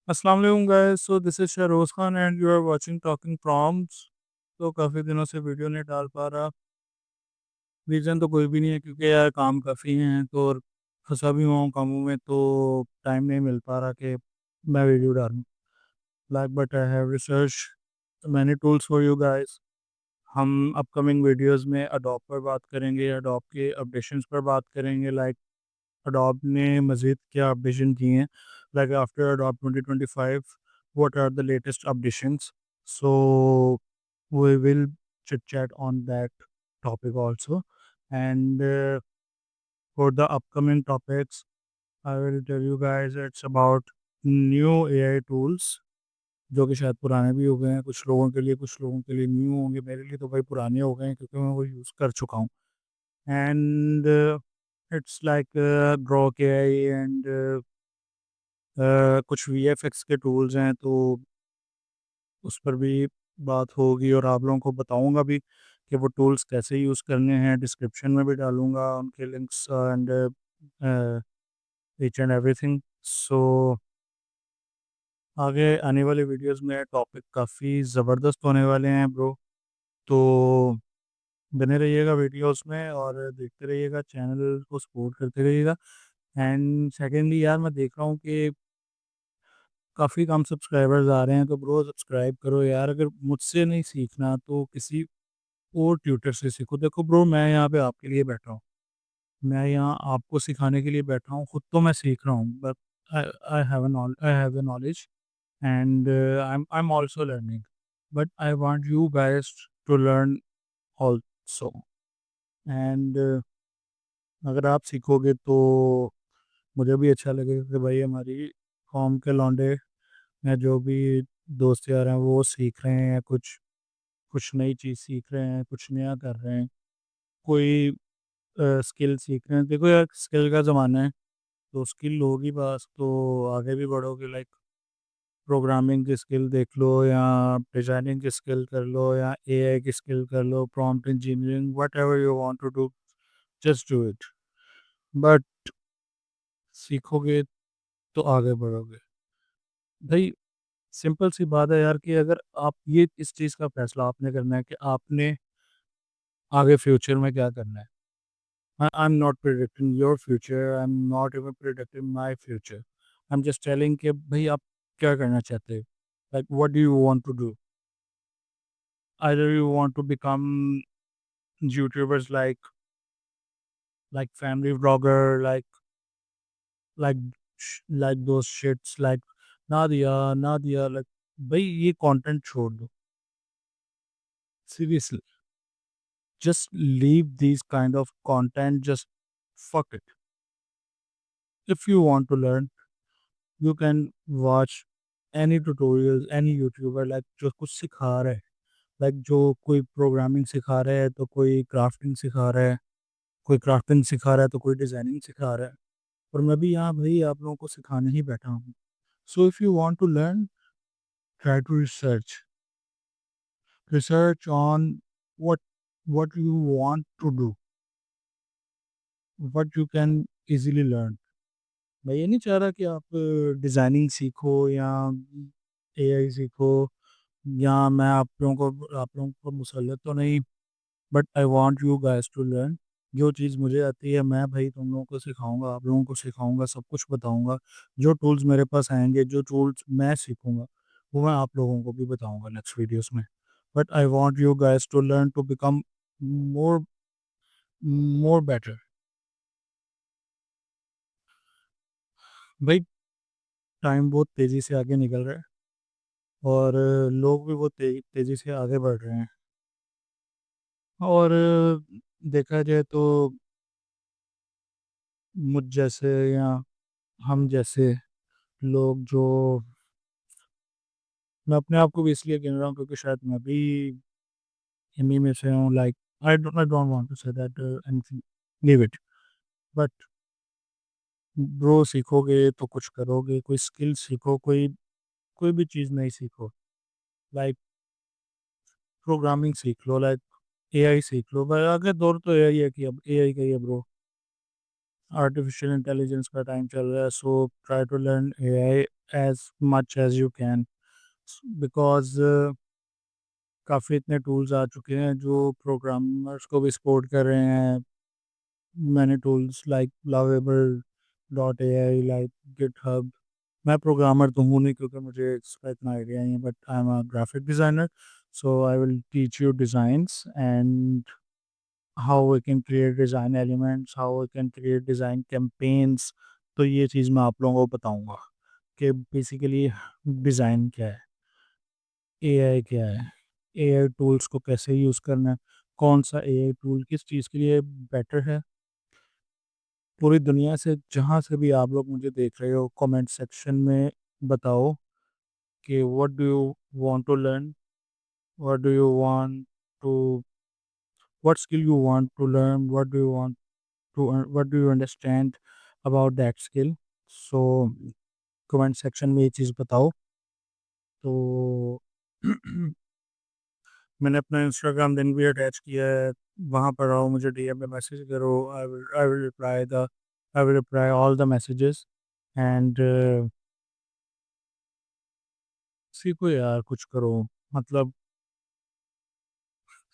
अस्सलाम वालेकुम guys. So this is Shahroz Khan and you are watching talking prompts. तो काफ़ी दिनों से वीडियो नहीं डाल पा रहा। रीज़न तो कोई भी नहीं है क्योंकि यार काम काफ़ी हैं तो और फंसा भी हुआ हूँ कामों में, तो टाइम नहीं मिल पा रहा कि मैं वीडियो डालूँ। Like but I have research many tools for you guys. हम अपकमिंग वीडियोस में अडोब पर बात करेंगे, अडोब के अपडेशंस पर बात करेंगे। लाइक अडोब ने मज़ीद क्या अपडेशन किए हैं, like after Adobe 2025 what are the latest updations. So we will chit chat on that topic also. And for the upcoming topics, I will tell you guys it's about new AI tools जो कि शायद पुराने भी हो गए हैं कुछ लोगों के लिए, कुछ लोगों के लिए न्यू होंगे। मेरे लिए तो भाई पुराने हो गए हैं क्योंकि मैं वो यूज़ कर चुका हूँ। And it's like Grok AI and कुछ वीएफएक्स के टूल्स हैं, तो उस पर भी बात होगी और आप लोगों को बताऊंगा भी कि वो टूल्स कैसे यूज़ करने हैं। डिस्क्रिप्शन में भी डालूंगा उनके links and each and everything. So आगे आने वाले वीडियोस में टॉपिक काफ़ी ज़बरदस्त होने वाले हैं ब्रो। तो बने रहिएगा वीडियोस में और देखते रहिएगा, चैनल को सपोर्ट करते रहिएगा। एंड सेकेंडली यार मैं देख रहा हूँ कि काफ़ी कम सब्सक्राइबर्स आ रहे हैं, तो ब्रो सब्सक्राइब करो यार। अगर मुझसे नहीं सीखना तो किसी और ट्यूटर से सीखो। देखो ब्रो, मैं यहाँ पे आपके लिए बैठा हूँ, मैं यहाँ आपको सिखाने के लिए बैठा हूँ। खुद तो मैं सीख रहा हूँ, but I have a knowledge and I am also learning, but I want you guys to learn also. And अगर आप सीखोगे तो मुझे भी अच्छा लगेगा कि भाई हमारी कौम के लौंडे या जो भी दोस्त यार हैं वो सीख रहे हैं, कुछ कुछ नई चीज़ सीख रहे हैं, कुछ नया कर रहे हैं, कोई स्किल सीख रहे हैं। देखो यार, स्किल का ज़माना है, तो स्किल होगी बस तो आगे भी बढ़ोगे। लाइक प्रोग्रामिंग की स्किल देख लो, या डिज़ाइनिंग की स्किल कर लो, या एआई की स्किल कर लो, prompt engineering, whatever you want to do, just do it. But सीखोगे तो आगे बढ़ोगे भाई। सिंपल सी बात है यार कि अगर आप ये इस चीज़ का फैसला आपने करना है कि आपने आगे फ्यूचर में क्या करना है। I'm not predicting your future. I'm not even predicting my future. I'm just telling कि भाई आप क्या करना चाहते हो। Like what do you want to do? Either you want to become YouTubers like family vlogger, like like those shits like Nadia like भाई ये content छोड़ दो। Seriously, just leave these kind of content. Just fuck it. If you want to learn, you can watch any tutorials, any YouTuber like जो कुछ सिखा रहा है। Like जो कोई प्रोग्रामिंग सिखा रहा है तो कोई क्राफ्टिंग सिखा रहा है, कोई क्राफ्टिंग सिखा रहा है तो कोई डिज़ाइनिंग सिखा रहा है। और मैं भी यहाँ भाई आप लोगों को सिखाने ही बैठा हूँ। So if you want to learn, try to research on what what you want to do, what you can easily learn. मैं ये नहीं चाह रहा कि आप डिज़ाइनिंग सीखो या एआई सीखो, या मैं आप लोगों को मुसल्लत तो नहीं, but I want you guys to learn. जो चीज़ मुझे आती है मैं भाई तुम लोगों को सिखाऊंगा, आप लोगों को सिखाऊंगा, सब कुछ बताऊंगा। जो टूल्स मेरे पास आएंगे, जो टूल्स मैं सीखूंगा, वो मैं आप लोगों को भी बताऊंगा नेक्स्ट वीडियोस में। But I want you guys to learn to become more more better. भाई टाइम बहुत तेज़ी से आगे निकल रहा है और लोग भी बहुत तेज़ी से आगे बढ़ रहे हैं। और देखा जाए तो मुझ जैसे या हम जैसे लोग जो, मैं अपने आप को भी इसलिए गिन रहा हूँ क्योंकि शायद मैं भी इन्हीं में से हूँ। Like I don't want to say that anything, leave it. But bro सीखोगे तो कुछ करोगे, कोई स्किल सीखो, कोई कोई भी चीज़ नहीं सीखो। लाइक प्रोग्रामिंग सीख लो, लाइक एआई सीख लो भाई। आगे दौर तो एआई है कि अब एआई का ही है ब्रो। आर्टिफिशियल इंटेलिजेंस का टाइम चल रहा है, so try to learn AI as much as you can, because काफ़ी इतने टूल्स आ चुके हैं जो प्रोग्रामर्स को भी सपोर्ट कर रहे हैं। Many tools like lovable dot A I, like GitHub. मैं प्रोग्रामर तो हूँ नहीं क्योंकि मुझे इसका इतना आइडिया नहीं है, but I am a graphic designer, so I will teach you designs and how we can create design elements, how we can create design campaigns. तो ये चीज़ मैं आप लोगों को बताऊंगा कि बेसिकली डिज़ाइन क्या है, एआई क्या है, एआई टूल्स को कैसे यूज़ करना है, कौन सा एआई टूल किस चीज़ के लिए बेटर है। पूरी दुनिया से जहाँ से भी आप लोग मुझे देख रहे हो, कमेंट सेक्शन में बताओ कि what do you want to learn, what do you want to, what skill you want to learn, what do you want to, what do you understand about that skill. So comment section में ये चीज़ बताओ। तो मैंने अपना Instagram link भी attach किया है, वहाँ पर आओ, मुझे डीएम में मैसेज करो। I will reply all the messages and सीखो यार, कुछ करो। मतलब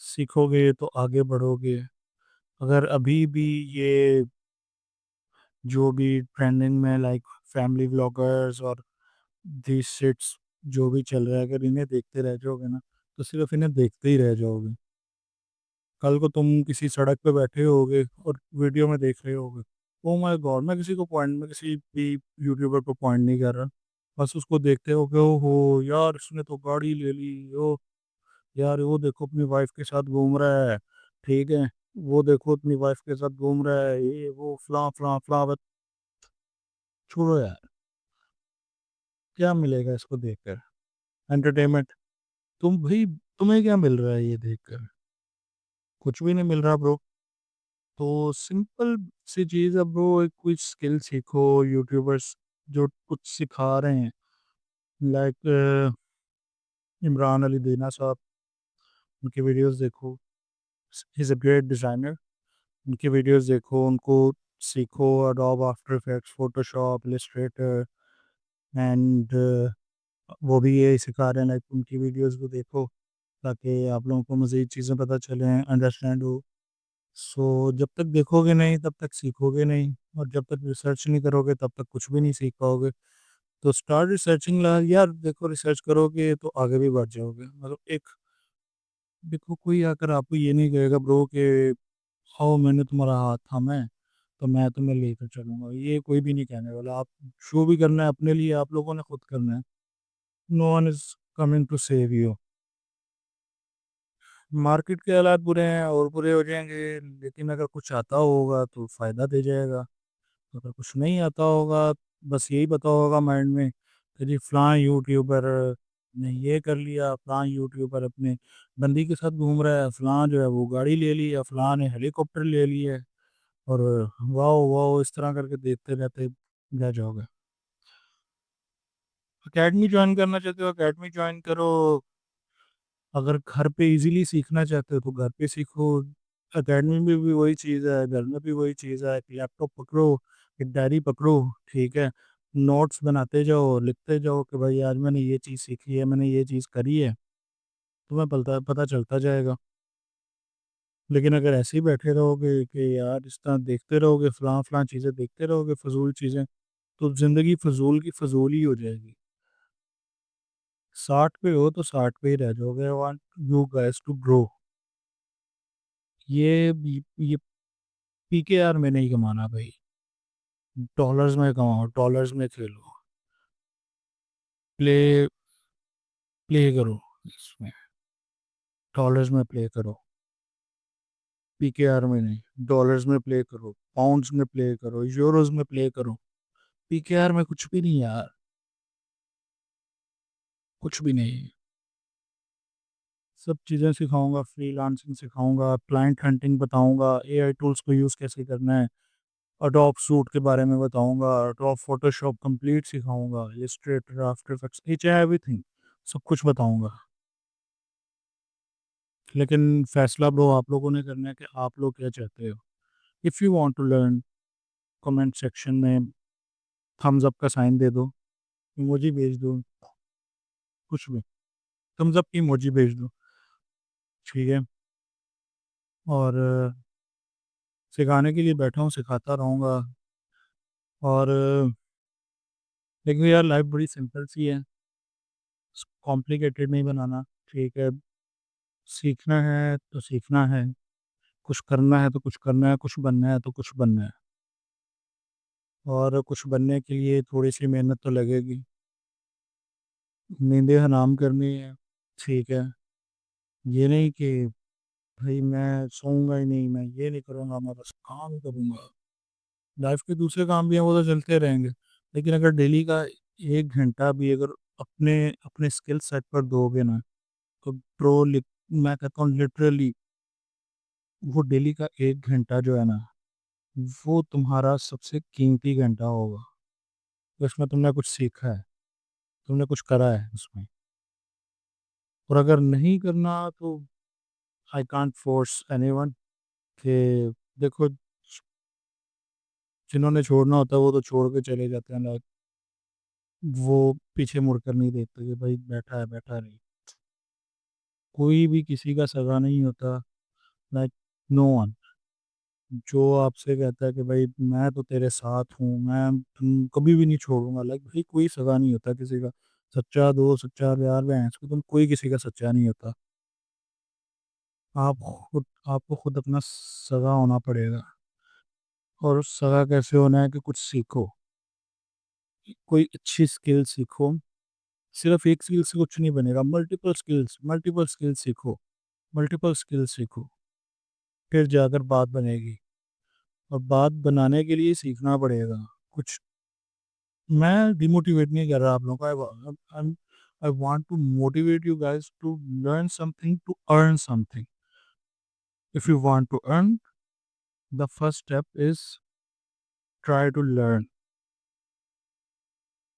सीखोगे तो आगे बढ़ोगे। अगर अभी भी ये जो भी ट्रेंडिंग में लाइक फैमिली व्लॉगर्स और दिस शिट्स जो भी चल रहा है, अगर इन्हें देखते रह जाओगे ना, तो सिर्फ इन्हें देखते ही रह जाओगे। कल को तुम किसी सड़क पे बैठे होगे और वीडियो में देख रहे होगे, ओ माय गॉड, मैं किसी को पॉइंट में किसी भी यूट्यूबर को पॉइंट नहीं कर रहा, बस उसको देखते हो कि ओ हो यार इसने तो गाड़ी ले ली, ओ यार वो देखो अपनी वाइफ के साथ घूम रहा है, ठीक है, वो देखो अपनी वाइफ के साथ घूम रहा है, ये वो फला फला फला, बस छोड़ो यार, क्या मिलेगा इसको देखकर, एंटरटेनमेंट। तुम भाई, तुम्हें क्या मिल रहा है ये देखकर? कुछ भी नहीं मिल रहा ब्रो। तो सिंपल सी चीज़ है ब्रो, एक कोई स्किल सीखो, यूट्यूबर्स जो कुछ सिखा रहे हैं, लाइक इमरान अली दीना साहब, उनकी वीडियोस देखो, he is a great designer. उनकी वीडियोस देखो, उनको सीखो, Adobe after effects, Photoshop, Illustrator and वो भी यही सिखा रहे हैं, लाइक उनकी वीडियोस को देखो ताकि आप लोगों को मज़ीद चीज़ें पता चलें, अंडरस्टैंड हो। सो जब तक देखोगे नहीं तब तक सीखोगे नहीं, और जब तक रिसर्च नहीं करोगे तब तक कुछ भी नहीं सीख पाओगे। तो स्टार्ट रिसर्चिंग ला यार, देखो रिसर्च करोगे तो आगे भी बढ़ जाओगे। मतलब एक, देखो कोई आकर आपको ये नहीं कहेगा ब्रो कि आओ मैंने तुम्हारा हाथ थामा है तो मैं तुम्हें लेकर चलूंगा, ये कोई भी नहीं कहने वाला। आप शो भी करना है अपने लिए, आप लोगों ने खुद करना है। No one is coming to save you. Market के हालात बुरे हैं और बुरे हो जाएंगे, लेकिन अगर कुछ आता होगा तो फायदा दे जाएगा, अगर कुछ नहीं आता होगा, बस यही पता होगा माइंड में कि जी फलां यूट्यूबर ने ये कर लिया, फलां यूट्यूबर अपने बंदी के साथ घूम रहा है, फलां जो है वो गाड़ी ले ली, या फलां ने हेलीकॉप्टर ले लिया है, और वाह वाह इस तरह करके देखते रहते रह जाओगे। अकेडमी ज्वाइन करना चाहते हो, अकेडमी ज्वाइन करो। अगर घर पे इजीली सीखना चाहते हो तो घर पे सीखो। एकेडमी में भी वही चीज़ है, घर में भी वही चीज़ है, एक लैपटॉप पकड़ो, एक डायरी पकड़ो, ठीक है, नोट्स बनाते जाओ, लिखते जाओ कि भाई आज मैंने ये चीज़ सीखी है, मैंने ये चीज़ करी है, तुम्हें पता पता चलता जाएगा। लेकिन अगर ऐसे ही बैठे रहोगे कि यार इस तरह देखते रहोगे, फलां फलां चीज़ें देखते रहोगे, फजूल चीज़ें, तो ज़िंदगी फजूल की फजूल ही हो जाएगी। 60 पे हो तो 60 पे ही रह जाओगे। I want you guys to grow. ये पीकेआर में नहीं कमाना भाई, डॉलर्स में कमाओ, डॉलर्स में खेलो, प्ले प्ले करो इसमें, डॉलर्स में प्ले करो, पीकेआर में नहीं। डॉलर्स में प्ले करो, पाउंड्स में प्ले करो, यूरोज में प्ले करो। पीकेआर में कुछ भी नहीं यार, कुछ भी नहीं। सब चीज़ें सिखाऊंगा, फ्रीलांसिंग सिखाऊंगा, क्लाइंट हंटिंग बताऊंगा, एआई टूल्स को यूज़ कैसे करना है, अडोब सूट के बारे में बताऊंगा, अडोब फोटोशॉप कंप्लीट सिखाऊंगा, Illustrator, after effects, each and everything, सब कुछ बताऊंगा। लेकिन फैसला ब्रो आप लोगों ने करना है कि आप लोग क्या चाहते हो। If you want to learn, comment section में थम्स अप का साइन दे दो, इमोजी भेज दो, कुछ भी, थम्स अप की इमोजी भेज दो, ठीक है। और सिखाने के लिए बैठा हूँ, सिखाता रहूँगा। और देखो यार, लाइफ बड़ी सिंपल सी है, कॉम्प्लिकेटेड नहीं बनाना, ठीक है। सीखना है तो सीखना है, कुछ करना है तो कुछ करना है, कुछ बनना है तो कुछ बनना है। और कुछ बनने के लिए थोड़ी सी मेहनत तो लगेगी, नींदें हराम करनी है, ठीक है। ये नहीं कि भाई मैं सोऊंगा ही नहीं, मैं ये नहीं करूँगा, मैं बस काम करूँगा। लाइफ के दूसरे काम भी हैं, वो तो चलते रहेंगे। लेकिन अगर डेली का 1 घंटा भी अगर अपने अपने स्किल सेट पर दोगे ना, तो प्रो, मैं कहता हूँ लिटरली, वो डेली का 1 घंटा जो है ना, वो तुम्हारा सबसे कीमती घंटा होगा। उसमें तुमने कुछ सीखा है, तुमने कुछ करा है उसमें। और अगर नहीं करना तो आई कांट फोर्स एनीवन कि, देखो, जिन्होंने छोड़ना होता है वो तो छोड़ के चले जाते हैं, लाइक वो पीछे मुड़कर नहीं देखते कि भाई बैठा है बैठा नहीं। कोई भी किसी का सगा नहीं होता, लाइक नो वन। जो आपसे कहता है कि भाई मैं तो तेरे साथ हूँ, मैं तुम कभी भी नहीं छोड़ूंगा, लाइक भाई कोई सगा नहीं होता किसी का। सच्चा दोस्त, सच्चा प्यार, भैंस को तुम, कोई किसी का सच्चा नहीं होता। आप खुद, आपको खुद अपना सगा होना पड़ेगा। और सगा कैसे होना है कि कुछ सीखो, कोई अच्छी स्किल सीखो। सिर्फ एक स्किल से कुछ नहीं बनेगा, मल्टीपल स्किल्स सीखो, मल्टीपल स्किल्स सीखो, फिर जाकर बात बनेगी। और बात बनाने के लिए सीखना पड़ेगा कुछ। मैं डिमोटिवेट नहीं कर रहा आप लोगों को, I want to motivate you guys to learn something, to earn something. If you want to earn, the first step is try to learn.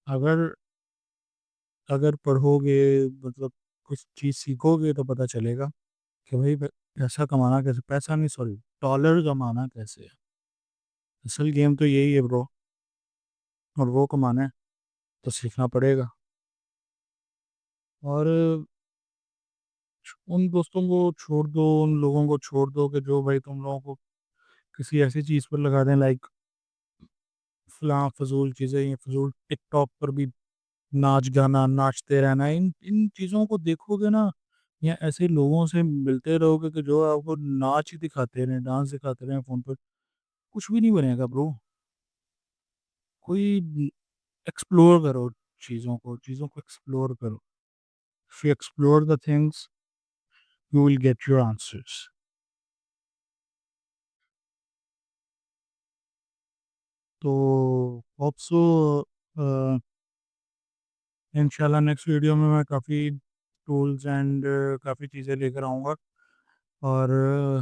अगर अगर पढ़ोगे, मतलब कुछ चीज़ सीखोगे, तो पता चलेगा कि भाई पैसा कमाना कैसे, पैसा नहीं, सॉरी, डॉलर कमाना कैसे है। असल गेम तो यही है ब्रो। और वो कमाना है तो सीखना पड़ेगा। और उन दोस्तों को छोड़ दो, उन लोगों को छोड़ दो कि जो भाई तुम लोगों को किसी ऐसी चीज़ पर लगा दें, लाइक फलां फजूल चीज़ें, ये फजूल टिकटॉक पर भी नाच गाना, नाचते रहना, इन इन चीज़ों को देखोगे ना, या ऐसे लोगों से मिलते रहोगे कि जो आपको नाच ही दिखाते रहे, डांस दिखाते रहे फ़ोन पर, कुछ भी नहीं बनेगा ब्रो। कोई एक्सप्लोर करो, चीज़ों को एक्सप्लोर करो। If you explore the things, you will get your answers. तो होप सो, इंशाल्लाह नेक्स्ट वीडियो में मैं काफ़ी टूल्स एंड काफ़ी चीज़ें लेकर आऊँगा। और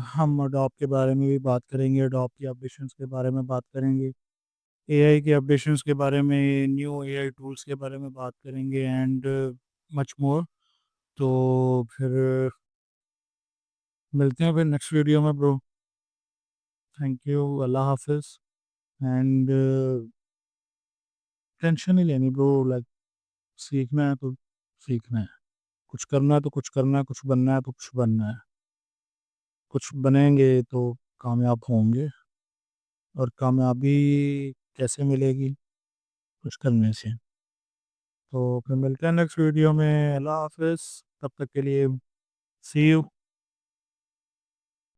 हम अडॉप्ट के बारे में भी बात करेंगे, अडॉप्ट की अपडेशंस के बारे में बात करेंगे, एआई के अपडेशंस के बारे में, न्यू एआई टूल्स के बारे में बात करेंगे, एंड मच मोर। तो फिर मिलते हैं फिर नेक्स्ट वीडियो में ब्रो। थैंक यू, अल्लाह हाफिज़। एंड टेंशन नहीं लेनी ब्रो, लाइक सीखना है तो सीखना है, कुछ करना है तो कुछ करना है, कुछ बनना है तो कुछ बनना है। कुछ बनेंगे तो कामयाब होंगे। और कामयाबी कैसे मिलेगी? कुछ करने से। तो फिर मिलते हैं नेक्स्ट वीडियो में, अल्लाह हाफिज़। तब तक के लिए सी यू।